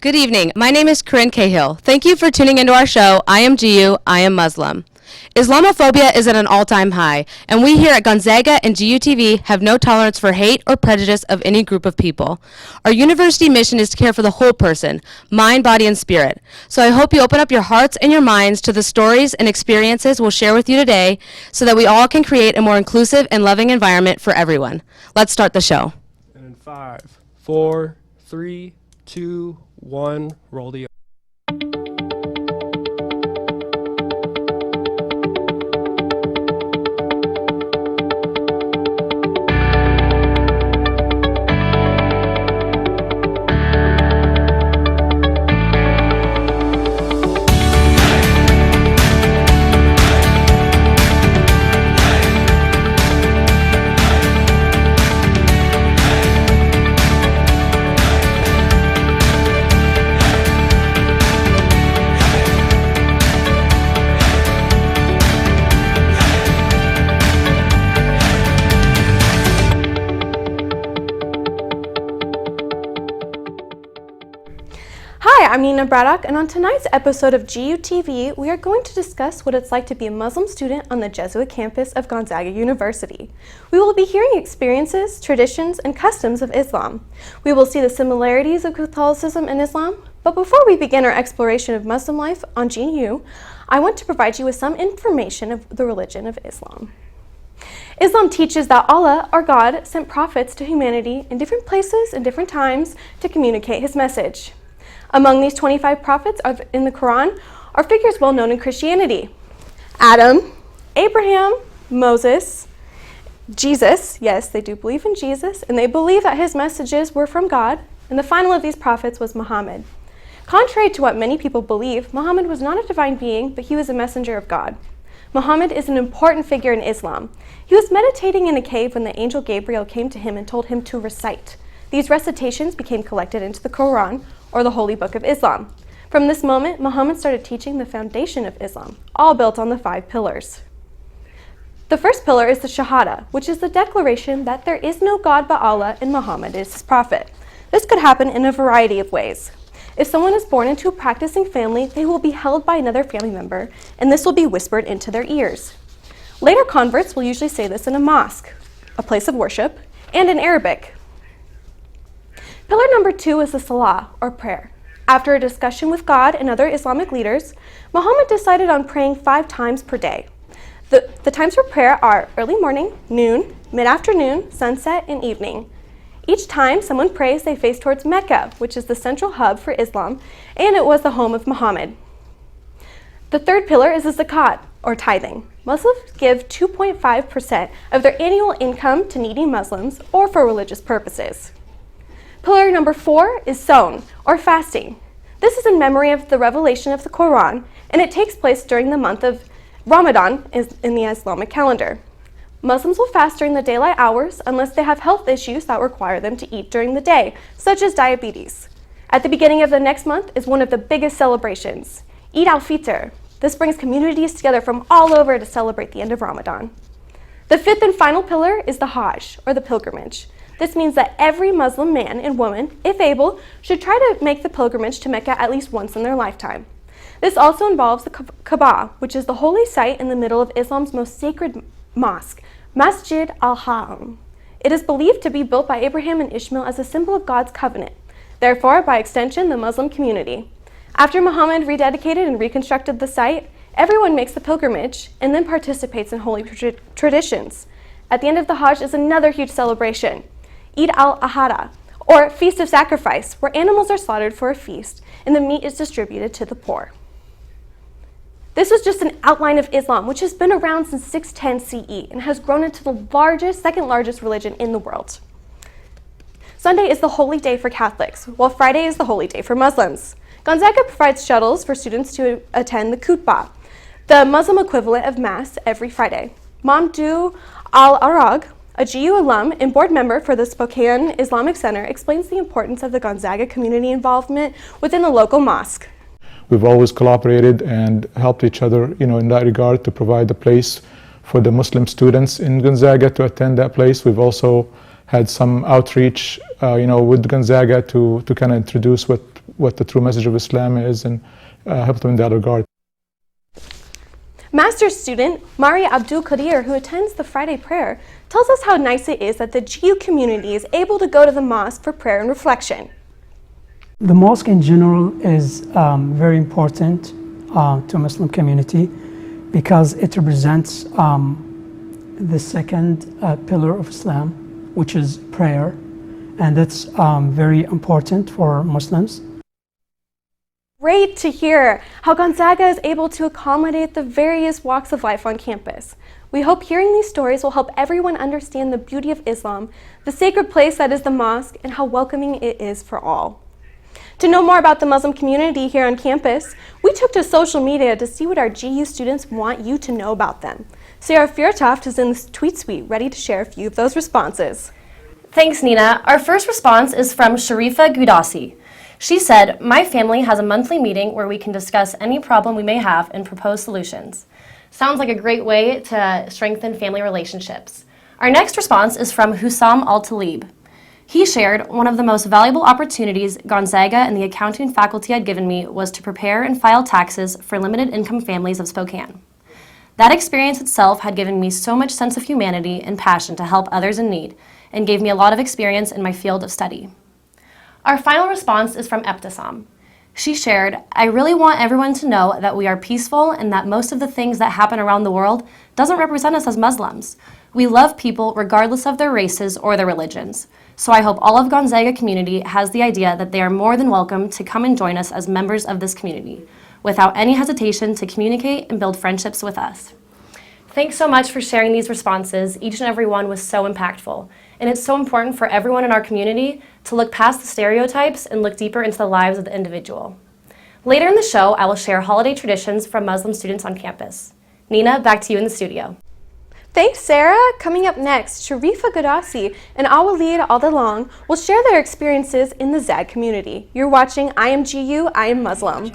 Good evening. My name is Corinne Cahill. Thank you for tuning into our show, I Am GU, I Am Muslim. Islamophobia is at an all-time high, and we here at Gonzaga and GUTV have no tolerance for hate or prejudice of any group of people. Our university mission is to care for the whole person, mind, body, and spirit. So I hope you open up your hearts and your minds to the stories and experiences we'll share with you today so that we all can create a more inclusive and loving environment for everyone. Let's start the show. And in 5, 4, 3, 2, 1, roll the Hi, I'm Nina Braddock, and on tonight's episode of GUTV, we are going to discuss what it's like to be a Muslim student on the Jesuit campus of Gonzaga University. We will be hearing experiences, traditions, and customs of Islam. We will see the similarities of Catholicism and Islam, but before we begin our exploration of Muslim life on GU, I want to provide you with some information of the religion of Islam. Islam teaches that Allah, our God, sent prophets to humanity in different places and different times to communicate his message. Among these 25 prophets in the Quran are figures well known in Christianity: Adam, Abraham, Moses, Jesus. Yes, they do believe in Jesus, and they believe that his messages were from God, and the final of these prophets was Muhammad. Contrary to what many people believe, Muhammad was not a divine being, but he was a messenger of God. Muhammad is an important figure in Islam. He was meditating in a cave when the angel Gabriel came to him and told him to recite. These recitations became collected into the Quran, or the Holy Book of Islam. From this moment, Muhammad started teaching the foundation of Islam, all built on the 5 pillars. The first pillar is the Shahada, which is the declaration that there is no God but Allah and Muhammad is his prophet. This could happen in a variety of ways. If someone is born into a practicing family, they will be held by another family member, and this will be whispered into their ears. Later converts will usually say this in a mosque, a place of worship, and in Arabic. Pillar number 2 is the Salah, or prayer. After a discussion with God and other Islamic leaders, Muhammad decided on praying 5 times per day. The times for prayer are early morning, noon, mid-afternoon, sunset, and evening. Each time someone prays, they face towards Mecca, which is the central hub for Islam, and it was the home of Muhammad. The third pillar is the zakat, or tithing. Muslims give 2.5% of their annual income to needy Muslims or for religious purposes. Pillar number 4 is Saum, or fasting. This is in memory of the revelation of the Quran, and it takes place during the month of Ramadan in the Islamic calendar. Muslims will fast during the daylight hours unless they have health issues that require them to eat during the day, such as diabetes. At the beginning of the next month is one of the biggest celebrations, Eid al-Fitr. This brings communities together from all over to celebrate the end of Ramadan. The 5th and final pillar is the Hajj, or the pilgrimage. This means that every Muslim man and woman, if able, should try to make the pilgrimage to Mecca at least once in their lifetime. This also involves the Kaaba, which is the holy site in the middle of Islam's most sacred mosque, Masjid al-Haram. It is believed to be built by Abraham and Ishmael as a symbol of God's covenant, therefore, by extension, the Muslim community. After Muhammad rededicated and reconstructed the site, everyone makes the pilgrimage and then participates in holy traditions. At the end of the Hajj is another huge celebration, Eid al-Adha, or Feast of Sacrifice, where animals are slaughtered for a feast and the meat is distributed to the poor. This was just an outline of Islam, which has been around since 610 CE and has grown into the second largest religion in the world. Sunday is the holy day for Catholics, while Friday is the holy day for Muslims. Gonzaga provides shuttles for students to attend the khutbah, the Muslim equivalent of Mass, every Friday. Mamdou Al-Arag, a GU alum and board member for the Spokane Islamic Center, explains the importance of the Gonzaga community involvement within the local mosque. We've always collaborated and helped each other, in that regard, to provide a place for the Muslim students in Gonzaga to attend that place. We've also had some outreach, with Gonzaga to kind of introduce what what the true message of Islam is, and help them in that regard. Master's student Maria Abdul Qadir, who attends the Friday prayer, tells us how nice it is that the GU community is able to go to the mosque for prayer and reflection. The mosque in general is very important to Muslim community because it represents the second pillar of Islam, which is prayer, and that's very important for Muslims. Great to hear how Gonzaga is able to accommodate the various walks of life on campus. We hope hearing these stories will help everyone understand the beauty of Islam, the sacred place that is the mosque, and how welcoming it is for all. To know more about the Muslim community here on campus, we took to social media to see what our GU students want you to know about them. Sarah Fiertoft is in the tweet suite ready to share a few of those responses. Thanks, Nina. Our first response is from Sharifa Gudasi. She said, "My family has a monthly meeting where we can discuss any problem we may have and propose solutions." Sounds like a great way to strengthen family relationships. Our next response is from Hussam Al-Talib. He shared, "One of the most valuable opportunities Gonzaga and the accounting faculty had given me was to prepare and file taxes for limited income families of Spokane. That experience itself had given me so much sense of humanity and passion to help others in need, and gave me a lot of experience in my field of study." Our final response is from Ebtisam. She shared, "I really want everyone to know that we are peaceful and that most of the things that happen around the world doesn't represent us as Muslims. We love people regardless of their races or their religions. So I hope all of Gonzaga community has the idea that they are more than welcome to come and join us as members of this community, without any hesitation to communicate and build friendships with us." Thanks so much for sharing these responses. Each and every one was so impactful. And it's so important for everyone in our community to look past the stereotypes and look deeper into the lives of the individual. Later in the show, I will share holiday traditions from Muslim students on campus. Nina, back to you in the studio. Thanks, Sarah. Coming up next, Sharifa Gadasi and Awaleed Aldalang will share their experiences in the ZAG community. You're watching I Am GU, I Am Muslim.